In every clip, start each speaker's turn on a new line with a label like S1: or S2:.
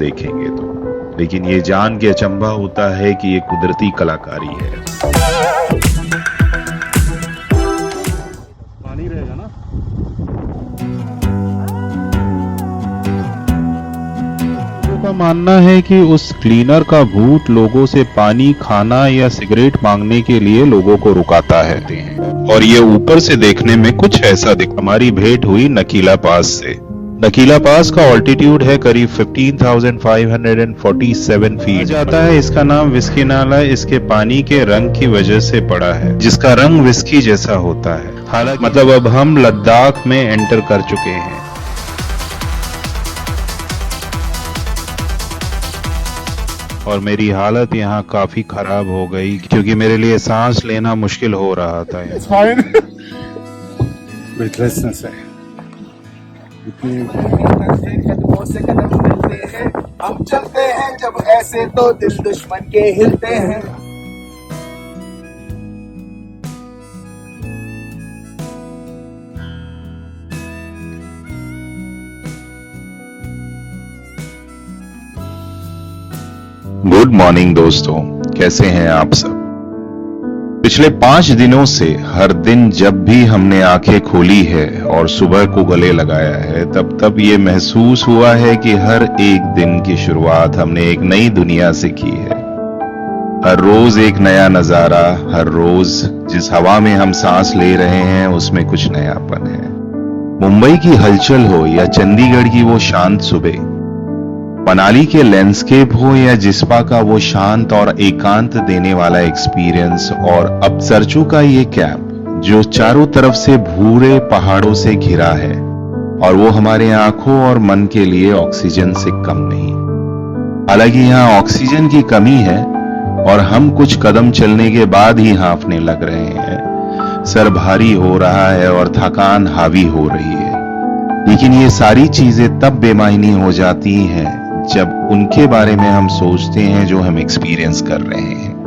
S1: देखेंगे तो, लेकिन ये जान के अचंभा होता है कि ये कुदरती कलाकारी है।
S2: पानी रहेगा ना।
S1: लोगों का मानना है कि उस क्लीनर का भूत लोगों से पानी, खाना या सिगरेट मांगने के लिए लोगों को रुकाता है और ये ऊपर से देखने में कुछ ऐसा दिख। हमारी भेंट हुई नकीला पास से। नकीला पास का ऑल्टीट्यूड है करीब 15,547 फीट जाता है। इसका नाम विस्की नाला इसके पानी के रंग की वजह से पड़ा है, जिसका रंग विस्की जैसा होता है। हालांकि मतलब अब हम लद्दाख में एंटर कर चुके हैं। और मेरी हालत यहाँ काफी खराब हो गई क्योंकि मेरे लिए सांस लेना मुश्किल हो रहा था।
S2: ब्रेथलेसनेस है।
S3: कदमों से कदम मिलते हैं, हम चलते हैं जब ऐसे तो दिल दुश्मन के हिलते हैं।
S1: गुड मॉर्निंग दोस्तों, कैसे हैं आप सब। पिछले 5 दिनों से हर दिन जब भी हमने आंखें खोली है और सुबह को गले लगाया है, तब ये महसूस हुआ है कि हर एक दिन की शुरुआत हमने एक नई दुनिया से की है। हर रोज एक नया नजारा, हर रोज जिस हवा में हम सांस ले रहे हैं उसमें कुछ नयापन है। मुंबई की हलचल हो या चंडीगढ़ की वो शांत सुबह, मनाली के लैंडस्केप हो या जिस्पा का वो शांत और एकांत देने वाला एक्सपीरियंस, और अब सरचू का ये कैंप जो चारों तरफ से भूरे पहाड़ों से घिरा है और वो हमारे आंखों और मन के लिए ऑक्सीजन से कम नहीं। हालांकि यहाँ ऑक्सीजन की कमी है और हम कुछ कदम चलने के बाद ही हांफने लग रहे हैं। सर भारी हो रहा है और थकान हावी हो रही है, लेकिन ये सारी चीजें तब बेमायनी हो जाती हैं जब उनके बारे में हम सोचते हैं जो हम एक्सपीरियंस कर रहे हैं।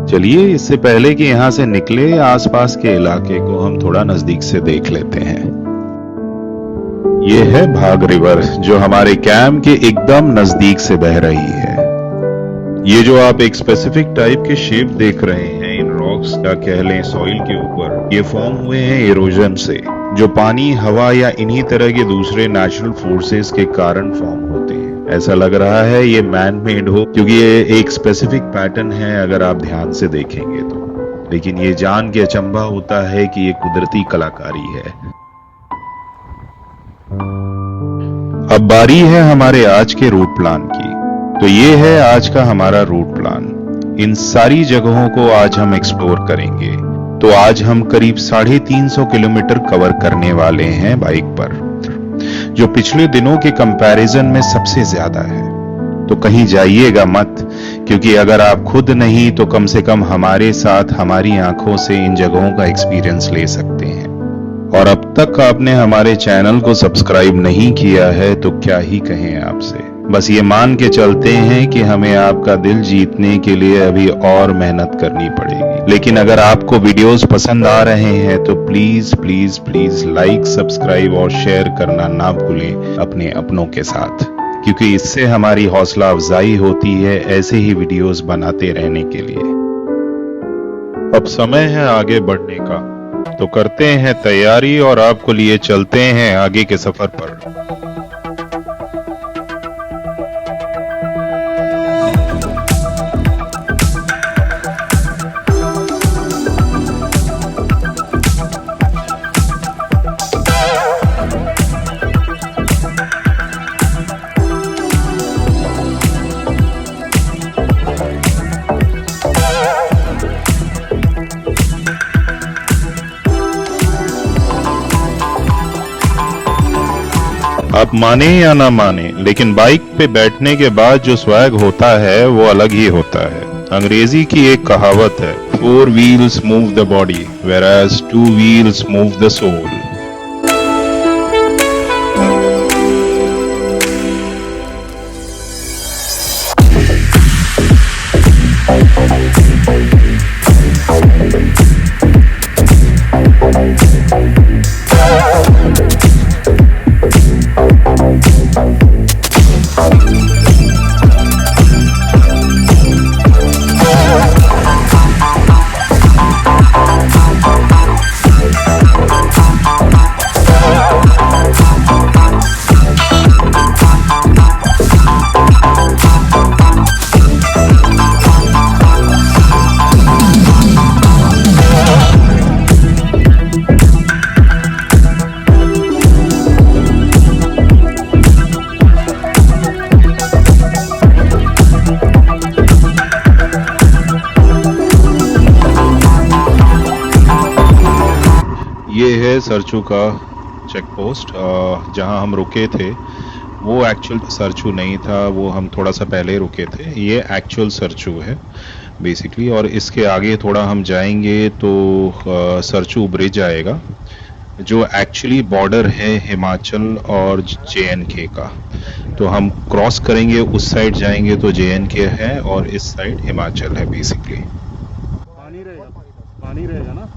S1: चलिए, इससे पहले कि यहां से निकले, आसपास के इलाके को हम थोड़ा नजदीक से देख लेते हैं। ये है भाग रिवर जो हमारे कैंप के एकदम नजदीक से बह रही है। ये जो आप एक स्पेसिफिक टाइप के शेप देख रहे हैं इन रॉक्स का कह लें सॉइल के ऊपर, ये फॉर्म हुए हैं इरोजन से, जो पानी, हवा या इन्हीं तरह के दूसरे नेचुरल फोर्सेस के कारण फॉर्म होते हैं। ऐसा लग रहा है ये मैन मेड हो क्योंकि ये एक स्पेसिफिक पैटर्न है अगर आप ध्यान से देखेंगे तो, लेकिन ये जान के अचंभा होता है कि ये कुदरती कलाकारी है। अब बारी है हमारे आज के रूट प्लान की। तो ये है आज का हमारा रूट प्लान। इन सारी जगहों को आज हम एक्सप्लोर करेंगे। तो आज हम करीब 350 किलोमीटर कवर करने वाले हैं बाइक पर, जो पिछले दिनों के कंपैरिजन में सबसे ज्यादा है। तो कहीं जाइएगा मत, क्योंकि अगर आप खुद नहीं तो कम से कम हमारे साथ हमारी आंखों से इन जगहों का एक्सपीरियंस ले सकते हैं। और अब तक आपने हमारे चैनल को सब्सक्राइब नहीं किया है तो क्या ही कहें आपसे। बस ये मान के चलते हैं कि हमें आपका दिल जीतने के लिए अभी और मेहनत करनी पड़ेगी। लेकिन अगर आपको वीडियोस पसंद आ रहे हैं तो please please please like, subscribe और शेयर करना ना भूलें अपने अपनों के साथ, क्योंकि इससे हमारी हौसला अफजाई होती है ऐसे ही वीडियोस बनाते रहने के लिए। अब समय है आगे बढ़ने का, तो करते हैं तैयारी और आपको लिए चलते हैं आगे के सफर पर। आप माने या ना माने, लेकिन बाइक पे बैठने के बाद जो स्वैग होता है वो अलग ही होता है। अंग्रेजी की एक कहावत है, 4 wheels move the body, whereas 2 wheels move the soul। Sarchu का चेक पोस्ट। जहां हम रुके थे वो एक्चुअल सरचू नहीं था, वो हम थोड़ा सा पहले रुके थे। ये एक्चुअल सरचू है बेसिकली, और इसके आगे थोड़ा हम जाएंगे तो सरचू ब्रिज आएगा जो एक्चुअली बॉर्डर है हिमाचल और JNK का। तो हम क्रॉस करेंगे, उस साइड जाएंगे तो JNK है और इस साइड हिमाचल है बेसिकली।
S2: पानी रहेगा ना।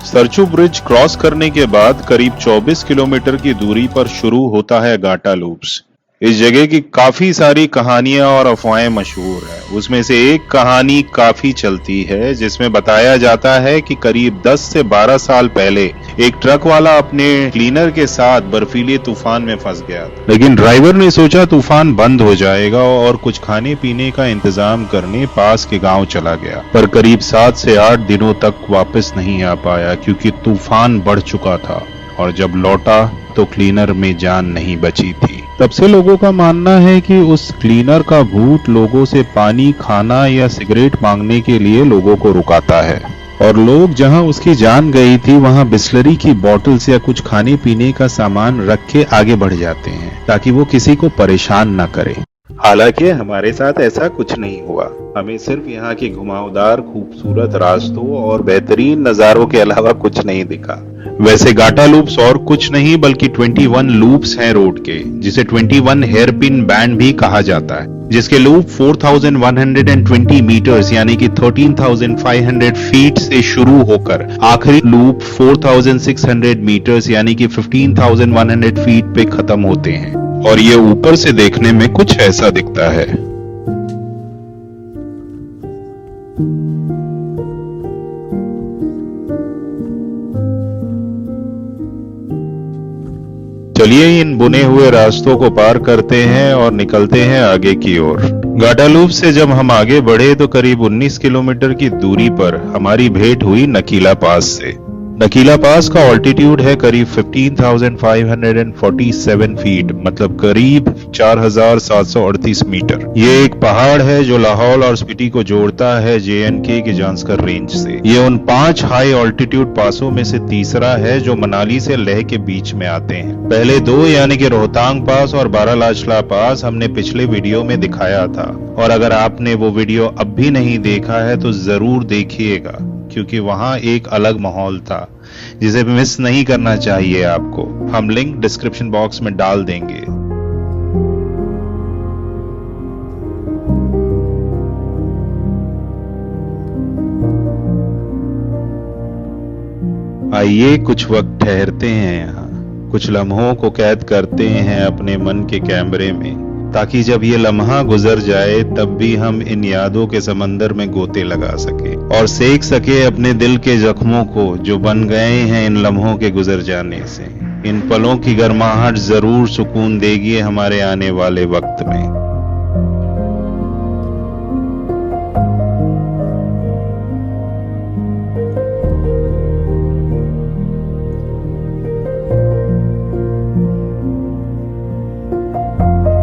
S1: सरचू ब्रिज क्रॉस करने के बाद करीब 24 किलोमीटर की दूरी पर शुरू होता है गाटा लूप्स। इस जगह की काफी सारी कहानियां और अफवाहें मशहूर हैं। उसमें से एक कहानी काफी चलती है जिसमें बताया जाता है कि करीब 10 से 12 साल पहले एक ट्रक वाला अपने क्लीनर के साथ बर्फीले तूफान में फंस गया था, लेकिन ड्राइवर ने सोचा तूफान बंद हो जाएगा और कुछ खाने पीने का इंतजाम करने पास के गांव चला गया, पर करीब 7 से 8 दिनों तक वापस नहीं आ पाया क्योंकि तूफान बढ़ चुका था, और जब लौटा तो क्लीनर में जान नहीं बची थी। तब से लोगों का मानना है कि उस क्लीनर का भूत लोगों से पानी, खाना या सिगरेट मांगने के लिए लोगों को रुकाता है, और लोग जहां उसकी जान गई थी वहां बिस्लरी की बॉटल्स या कुछ खाने पीने का सामान रख के आगे बढ़ जाते हैं ताकि वो किसी को परेशान न करे। हालांकि हमारे साथ ऐसा कुछ नहीं हुआ, हमें सिर्फ यहाँ के घुमावदार खूबसूरत रास्तों और बेहतरीन नजारों के अलावा कुछ नहीं दिखा। वैसे गाटा लूप्स और कुछ नहीं बल्कि 21 लूप्स हैं रोड के, जिसे 21 हेयरपिन बैंड भी कहा जाता है, जिसके लूप 4120 मीटर्स यानी कि 13,500 फीट से शुरू होकर आखिरी लूप 4,600 मीटर्स यानी कि 15,100 फीट पे खत्म होते हैं, और ये ऊपर से देखने में कुछ ऐसा दिखता है। चलिए इन बुने हुए रास्तों को पार करते हैं और निकलते हैं आगे की ओर। गाटा लूप से जब हम आगे बढ़े तो करीब 19 किलोमीटर की दूरी पर हमारी भेंट हुई नकीला पास से। नकीला पास का ऑल्टीट्यूड है करीब 15,547 फीट, मतलब करीब 4,738 मीटर। ये एक पहाड़ है जो लाहौल और स्पीति को जोड़ता है JNK के जांस्कर रेंज से। ये उन 5 हाई ऑल्टीट्यूड पासों में से तीसरा है जो मनाली से लेह के बीच में आते हैं। पहले 2 यानी कि रोहतांग पास और बारालाचला पास हमने पिछले वीडियो में दिखाया था, और अगर आपने वो वीडियो अब भी नहीं देखा है तो जरूर देखिएगा क्योंकि वहां एक अलग माहौल था जिसे मिस नहीं करना चाहिए आपको। हम लिंक डिस्क्रिप्शन बॉक्स में डाल देंगे। आइए कुछ वक्त ठहरते हैं यहाँ, कुछ लम्हों को कैद करते हैं अपने मन के कैमरे में, ताकि जब ये लम्हा गुजर जाए तब भी हम इन यादों के समंदर में गोते लगा सके और सेक सके अपने दिल के जख्मों को जो बन गए हैं इन लम्हों के गुजर जाने से। इन पलों की गर्माहट जरूर सुकून देगी हमारे आने वाले वक्त में।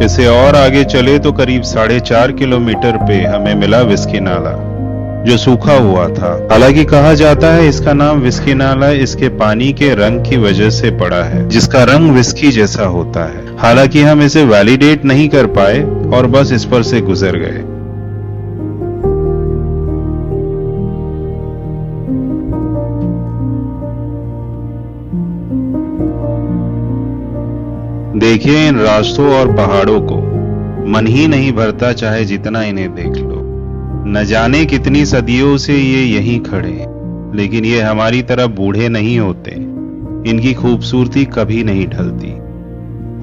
S1: इससे और आगे चले तो करीब 4.5 किलोमीटर पे हमें मिला विस्की नाला। जो सूखा हुआ था। हालांकि कहा जाता है इसका नाम विस्की नाला इसके पानी के रंग की वजह से पड़ा है, जिसका रंग विस्की जैसा होता है। हालांकि हम इसे वैलिडेट नहीं कर पाए और बस इस पर से गुजर गए। देखिए इन रास्तों और पहाड़ों को, मन ही नहीं भरता चाहे जितना इन्हें देख लो। न जाने कितनी सदियों से ये यहीं खड़े, लेकिन ये हमारी तरह बूढ़े नहीं होते। इनकी खूबसूरती कभी नहीं ढलती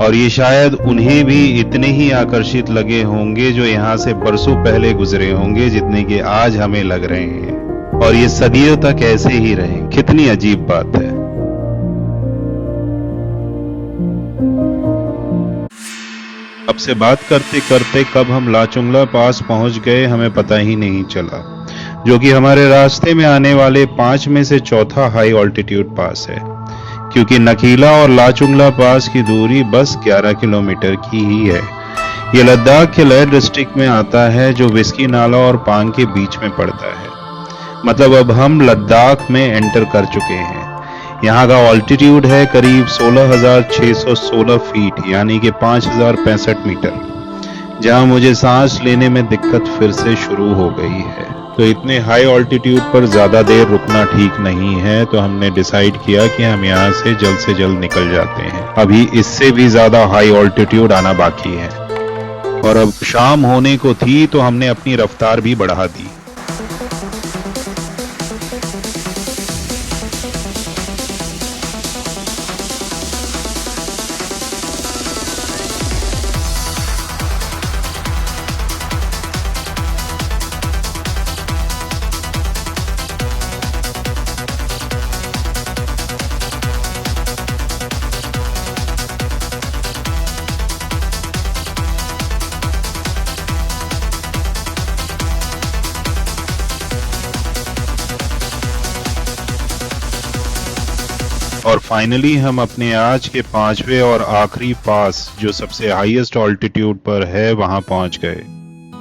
S1: और ये शायद उन्हें भी इतने ही आकर्षित लगे होंगे जो यहाँ से बरसों पहले गुजरे होंगे, जितने कि आज हमें लग रहे हैं, और ये सदियों तक ऐसे ही रहे। कितनी अजीब बात है। अब से बात करते करते कब हम लाचुंगला पास पहुंच गए हमें पता ही नहीं चला, जो कि हमारे रास्ते में आने वाले 5 में से चौथा हाई ऑल्टीट्यूड पास है, क्योंकि नकीला और लाचुंगला पास की दूरी बस 11 किलोमीटर की ही है। ये लद्दाख के लेह डिस्ट्रिक्ट में आता है, जो विस्की नाला और पांग के बीच में पड़ता है। मतलब अब हम लद्दाख में एंटर कर चुके हैं। यहाँ का ऑल्टीट्यूड है करीब 16,616 फीट, यानी कि 5,065 मीटर, जहाँ मुझे सांस लेने में दिक्कत फिर से शुरू हो गई है। तो इतने हाई ऑल्टीट्यूड पर ज्यादा देर रुकना ठीक नहीं है, तो हमने डिसाइड किया कि हम यहाँ से जल्द निकल जाते हैं। अभी इससे भी ज्यादा हाई ऑल्टीट्यूड आना बाकी है और अब शाम होने को थी, तो हमने अपनी रफ्तार भी बढ़ा दी। और फाइनली हम अपने आज के 5वें और आखिरी पास, जो सबसे हाईएस्ट ऑल्टीट्यूड पर है, वहां पहुंच गए।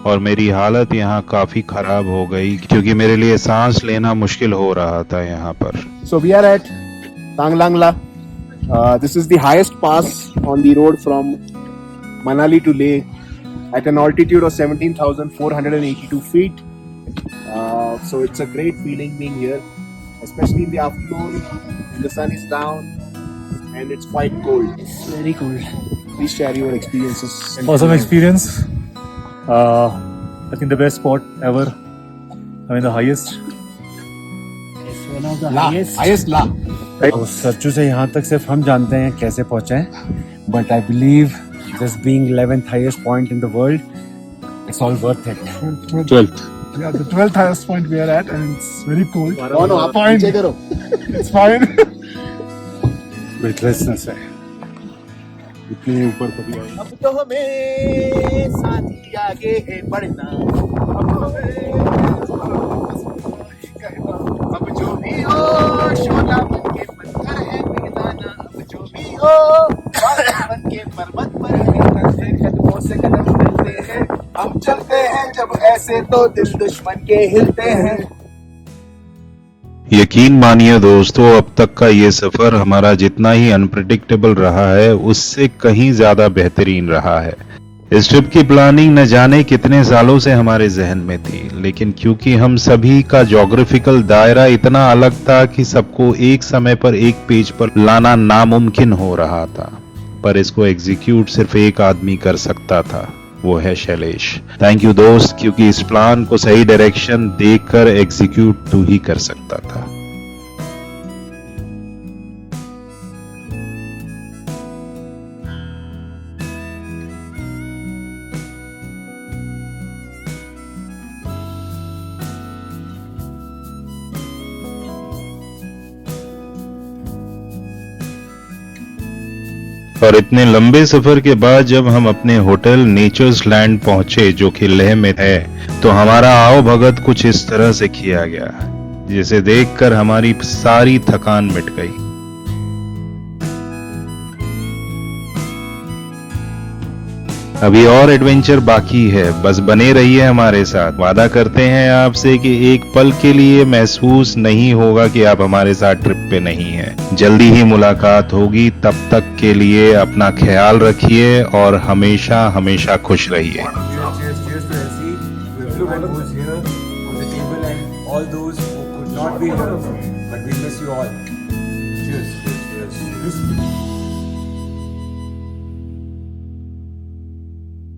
S1: और मेरी हालत यहाँ काफी खराब हो गई, क्योंकि मेरे लिए सांस लेना मुश्किल हो रहा था यहाँ पर।
S3: So we are at Tanglangla. This is the highest pass on the road from Manali to Leh at an altitude of 17,482 feet. So it's a great feeling being here, especially in the afternoon when the sun is down and it's quite cold.
S2: It's very cold.
S3: Please share your experiences.
S2: Awesome experience. I think the best spot ever. I mean the highest.
S4: It's one of the
S3: La,
S4: highest.
S3: highest La.
S4: और सच्चू से यहाँ तक सिर्फ हम जानते हैं कैसे पहुँचे हैं, but I believe this being 11th highest point in the world, it's all worth it.
S2: 12th.
S5: Yeah, the 12th highest point we are at, and it's very cold.
S3: No, no, आप
S5: Fine.
S3: नीचे करो.
S5: It's fine.
S2: Breathlessness है। इतने ऊपर कभी आए।
S3: अब तो हमें साथी आगे है बढ़ना, अब तो अब जो भी हो शोला बन के पत्थर है पिघलाना, अब जो भी हो बादल बन के पर्वत पर निकलते, कदमों से कदम मिलते हैं, हम चलते हैं जब ऐसे तो दिल दुश्मन के हिलते हैं।
S1: यकीन मानिए दोस्तों, अब तक का ये सफर हमारा जितना ही अनप्रेडिक्टेबल रहा है, उससे कहीं ज्यादा बेहतरीन रहा है। इस ट्रिप की प्लानिंग न जाने कितने सालों से हमारे जहन में थी, लेकिन क्योंकि हम सभी का ज्योग्राफिकल दायरा इतना अलग था कि सबको एक समय पर एक पेज पर लाना नामुमकिन हो रहा था, पर इसको एग्जीक्यूट सिर्फ एक आदमी कर सकता था, वो है शैलेश। थैंक यू दोस्त, क्योंकि इस प्लान को सही डायरेक्शन देकर एग्जीक्यूट तू ही कर सकता था। और इतने लंबे सफर के बाद जब हम अपने होटल नेचर्स लैंड पहुंचे, जो कि लेह में है, तो हमारा आओ भगत कुछ इस तरह से किया गया, जिसे देखकर हमारी सारी थकान मिट गई। अभी और एडवेंचर बाकी है, बस बने रहिए हमारे साथ। वादा करते हैं आपसे कि एक पल के लिए महसूस नहीं होगा कि आप हमारे साथ ट्रिप पे नहीं हैं। जल्दी ही मुलाकात होगी, तब तक के लिए अपना ख्याल रखिए और हमेशा हमेशा खुश रहिए।
S4: Cheers to Elsie, to everyone who's here on the table and all those who could not be here, but we miss you all. Cheers. Cheers.